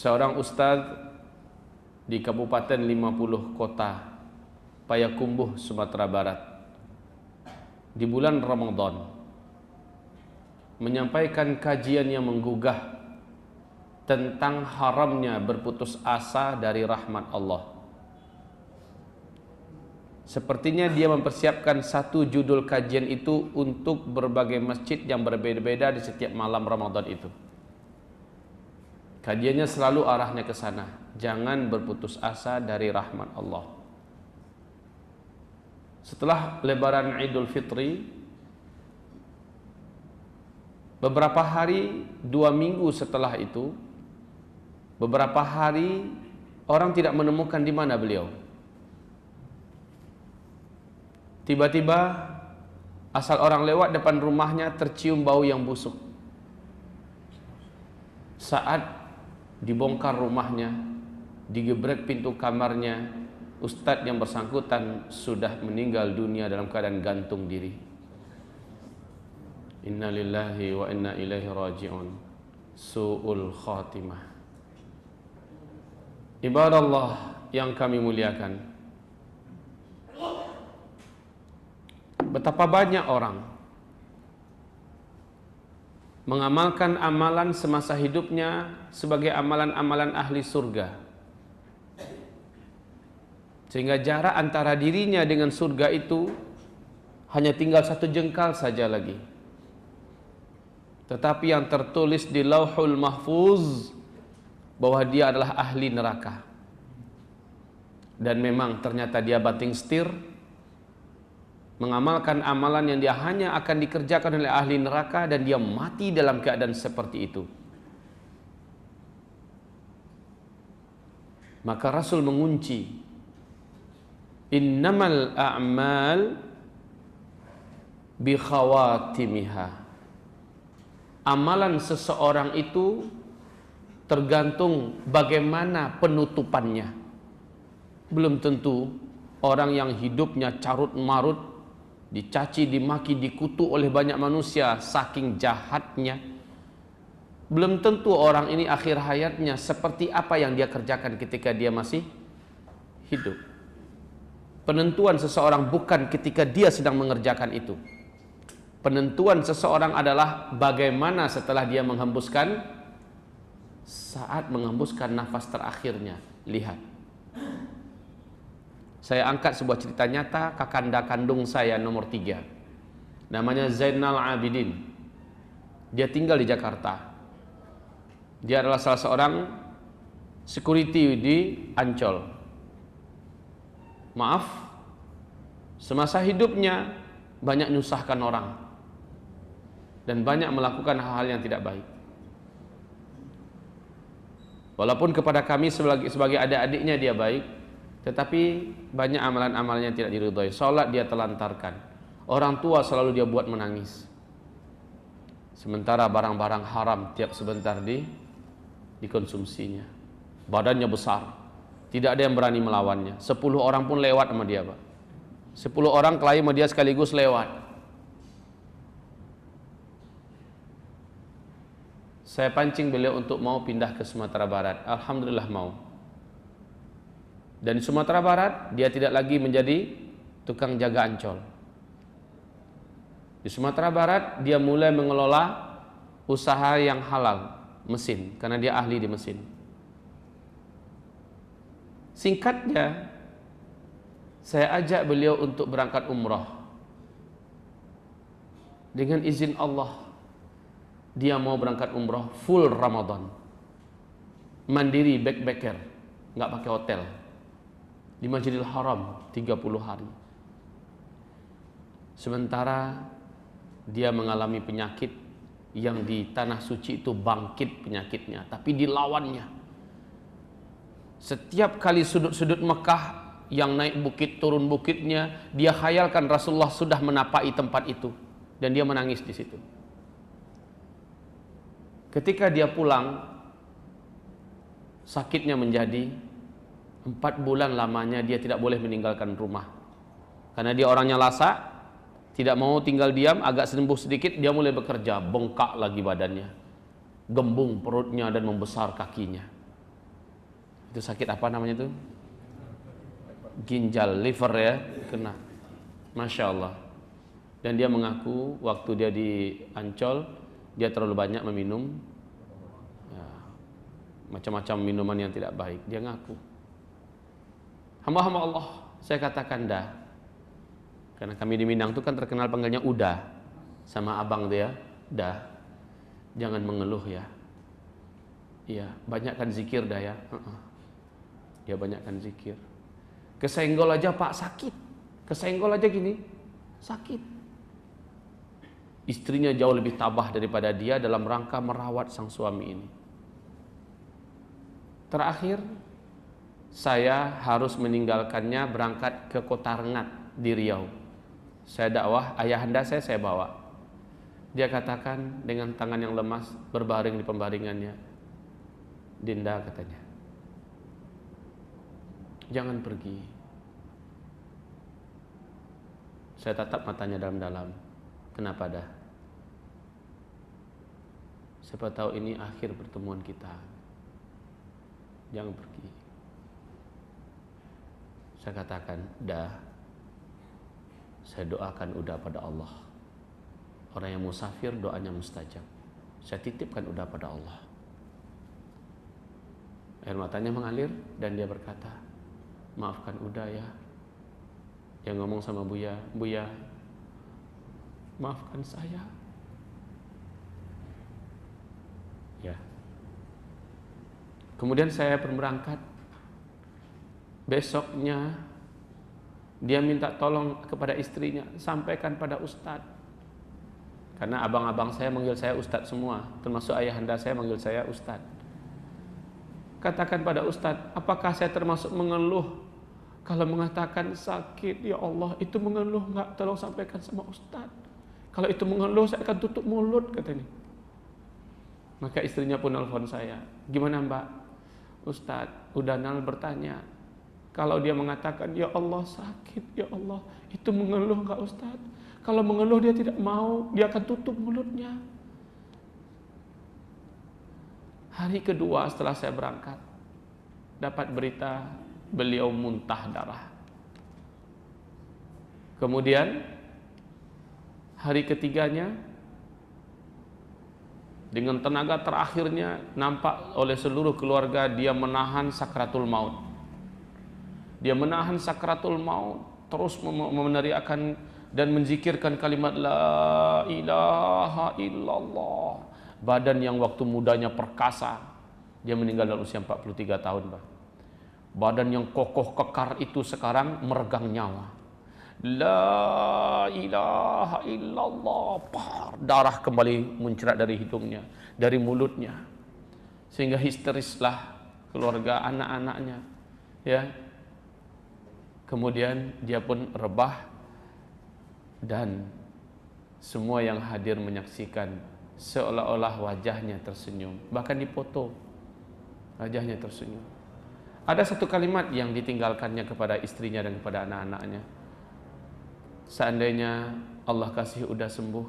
seorang ustadz di Kabupaten 50 Kota, Payakumbuh, Sumatera Barat, di bulan Ramadan menyampaikan kajian yang menggugah tentang haramnya berputus asa dari rahmat Allah. Sepertinya dia mempersiapkan satu judul kajian itu untuk berbagai masjid yang berbeda-beda di setiap malam Ramadan itu. Kajiannya selalu arahnya ke sana, jangan berputus asa dari rahmat Allah. Setelah lebaran Idul Fitri, beberapa hari, 2 minggu setelah itu, beberapa hari orang tidak menemukan di mana beliau. Tiba-tiba asal orang lewat depan rumahnya tercium bau yang busuk. Saat dibongkar rumahnya, digebrek pintu kamarnya, ustadz yang bersangkutan sudah meninggal dunia dalam keadaan gantung diri. Inna lillahi wa inna ilaihi raji'un. Su'ul khatimah. Ibadallah yang kami muliakan, betapa banyak orang mengamalkan amalan semasa hidupnya sebagai amalan-amalan ahli surga, sehingga jarak antara dirinya dengan surga itu hanya tinggal 1 jengkal saja lagi. Tetapi yang tertulis di Lauhul Mahfuz bahwa dia adalah ahli neraka. Dan memang ternyata dia banting setir mengamalkan amalan yang dia hanya akan dikerjakan oleh ahli neraka, dan dia mati dalam keadaan seperti itu. Maka Rasul mengunci, innamal a'mal bi khawatimiha. Amalan seseorang itu tergantung bagaimana penutupannya. Belum tentu orang yang hidupnya carut marut, dicaci, dimaki, dikutuk oleh banyak manusia saking jahatnya, belum tentu orang ini akhir hayatnya seperti apa yang dia kerjakan ketika dia masih hidup. Penentuan seseorang bukan ketika dia sedang mengerjakan itu. Penentuan seseorang adalah bagaimana setelah dia menghembuskan, saat menghembuskan nafas terakhirnya. Lihat, saya angkat sebuah cerita nyata kakanda kandung saya nomor 3. Namanya Zainal Abidin. Dia tinggal di Jakarta. Dia adalah salah seorang security di Ancol. Maaf, semasa hidupnya banyak nyusahkan orang dan banyak melakukan hal-hal yang tidak baik. Walaupun kepada kami sebagai adik-adiknya dia baik, tetapi banyak amalan-amalannya tidak diridhoi. Salat dia telantarkan. Orang tua selalu dia buat menangis. Sementara barang-barang haram tiap sebentar dikonsumsinya. Badannya besar. Tidak ada yang berani melawannya. 10 orang pun lewat sama dia, Pak. 10 orang kelahi sama dia sekaligus lewat. Saya pancing beliau untuk mau pindah ke Sumatera Barat. Alhamdulillah mau. Dan di Sumatera Barat dia tidak lagi menjadi tukang jaga Ancol. Di Sumatera Barat dia mulai mengelola usaha yang halal, mesin, karena dia ahli di mesin. Singkatnya, saya ajak beliau untuk berangkat umrah. Dengan izin Allah, dia mau berangkat umrah full Ramadan. Mandiri, backpacker, nggak pakai hotel. Di Masjidil Haram 30 hari. Sementara dia mengalami penyakit yang di tanah suci itu bangkit penyakitnya, tapi dilawannya. Setiap kali sudut-sudut Mekah yang naik bukit turun bukitnya, dia khayalkan Rasulullah sudah menapai tempat itu, dan dia menangis di situ. Ketika dia pulang, sakitnya menjadi 4 bulan lamanya dia tidak boleh meninggalkan rumah. Karena dia orangnya lasak, tidak mau tinggal diam, agak sembuh sedikit dia mulai bekerja, bengkak lagi badannya, gembung perutnya dan membesar kakinya. Itu sakit apa namanya itu? Ginjal, liver ya, kena. Masya Allah. Dan dia mengaku waktu dia di Ancol, dia terlalu banyak meminum ya, macam-macam minuman yang tidak baik. Dia ngaku. Hamba-hamba Allah, saya katakan dah. Karena kami di Minang itu kan terkenal panggilnya udah. Sama abang dia, dah. Jangan mengeluh ya. Iya, banyakkan zikir dah ya. Ya banyakkan zikir. Kesenggol aja Pak sakit. Kesenggol aja gini, sakit. Istrinya jauh lebih tabah daripada dia dalam rangka merawat sang suami ini. Terakhir, saya harus meninggalkannya berangkat ke Kota Rengat di Riau. Saya dakwah, ayahanda saya bawa. Dia katakan dengan tangan yang lemas berbaring di pembaringannya, Dinda katanya, jangan pergi. Saya tatap matanya dalam-dalam. Kenapa dah? Siapa tahu ini akhir pertemuan kita. Jangan pergi. Saya katakan, dah. Saya doakan udah pada Allah. Orang yang musafir doanya mustajab. Saya titipkan udah pada Allah. Air matanya mengalir dan dia berkata, maafkan udah ya. Dia ngomong sama Buya, Buya, maafkan saya. Ya. Kemudian saya berangkat. Besoknya dia minta tolong kepada istrinya, sampaikan pada Ustadz. Karena abang-abang saya manggil saya Ustadz semua, termasuk ayahanda saya manggil saya Ustadz. Katakan pada Ustadz, apakah saya termasuk mengeluh? Kalau mengatakan sakit, ya Allah, itu mengeluh enggak? Tolong sampaikan sama Ustadz. Kalau itu mengeluh, saya akan tutup mulut, katanya. Maka istrinya pun nelfon saya. Gimana Mbak? Ustadz, udah Nal bertanya. Kalau dia mengatakan, ya Allah sakit, ya Allah, itu mengeluh enggak Ustadz? Kalau mengeluh dia tidak mau, dia akan tutup mulutnya. Hari kedua setelah saya berangkat, dapat berita beliau muntah darah. Kemudian hari ketiganya, dengan tenaga terakhirnya, nampak oleh seluruh keluarga dia menahan sakratul maut. Dia menahan sakratul maut, terus meneriakkan dan menzikirkan kalimat la ilaha illallah. Badan yang waktu mudanya perkasa, dia meninggal dalam usia 43 tahun, Pak. Badan yang kokoh kekar itu sekarang meregang nyawa. La ilaha illallah. Darah kembali muncrat dari hidungnya, dari mulutnya. Sehingga histerislah keluarga, anak-anaknya. Ya. Kemudian dia pun rebah dan semua yang hadir menyaksikan seolah-olah wajahnya tersenyum. Bahkan dipoto wajahnya tersenyum. Ada satu kalimat yang ditinggalkannya kepada istrinya dan kepada anak-anaknya. Seandainya Allah kasih udah sembuh,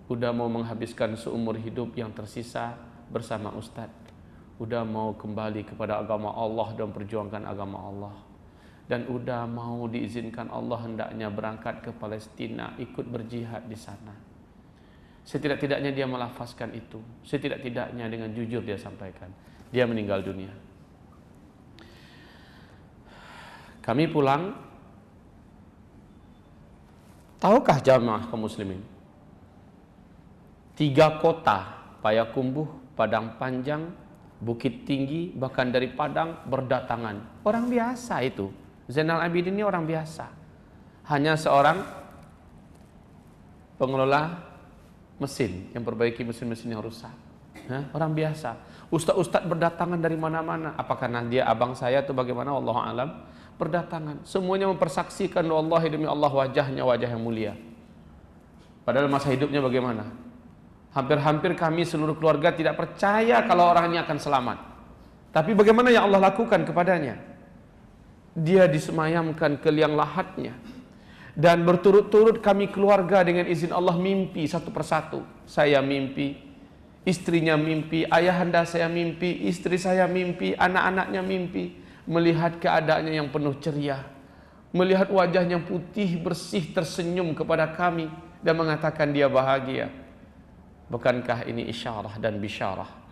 udah mau menghabiskan seumur hidup yang tersisa bersama Ustadz, udah mau kembali kepada agama Allah dan perjuangkan agama Allah, dan udah mau diizinkan Allah hendaknya berangkat ke Palestina ikut berjihad di sana. Setidak-tidaknya dia melafazkan itu. Setidak-tidaknya dengan jujur dia sampaikan. Dia meninggal dunia. Kami pulang. Tahukah jamaah kaum muslimin? 3 kota, Payakumbuh, Padang Panjang, Bukit Tinggi, bahkan dari Padang berdatangan. Orang biasa itu. Zainal Abidin ini orang biasa. Hanya seorang pengelola mesin yang perbaiki mesin-mesin yang rusak. Orang biasa. Ustaz-ustaz berdatangan dari mana-mana. Apakah dia abang saya atau bagaimana? Wallahu alam. Berdatangan. Semuanya mempersaksikan wallahi demi Allah wajahnya wajah yang mulia. Padahal masa hidupnya bagaimana? Hampir-hampir kami seluruh keluarga tidak percaya kalau orang ini akan selamat. Tapi bagaimana yang Allah lakukan kepadanya? Dia disemayamkan ke liang lahatnya. Dan berturut-turut kami keluarga dengan izin Allah mimpi satu persatu. Saya mimpi istrinya mimpi, ayahanda saya mimpi, istri saya mimpi, anak-anaknya mimpi, melihat keadaannya yang penuh ceria, melihat wajahnya putih bersih tersenyum kepada kami dan mengatakan dia bahagia. Bukankah ini isyarah dan bisyarah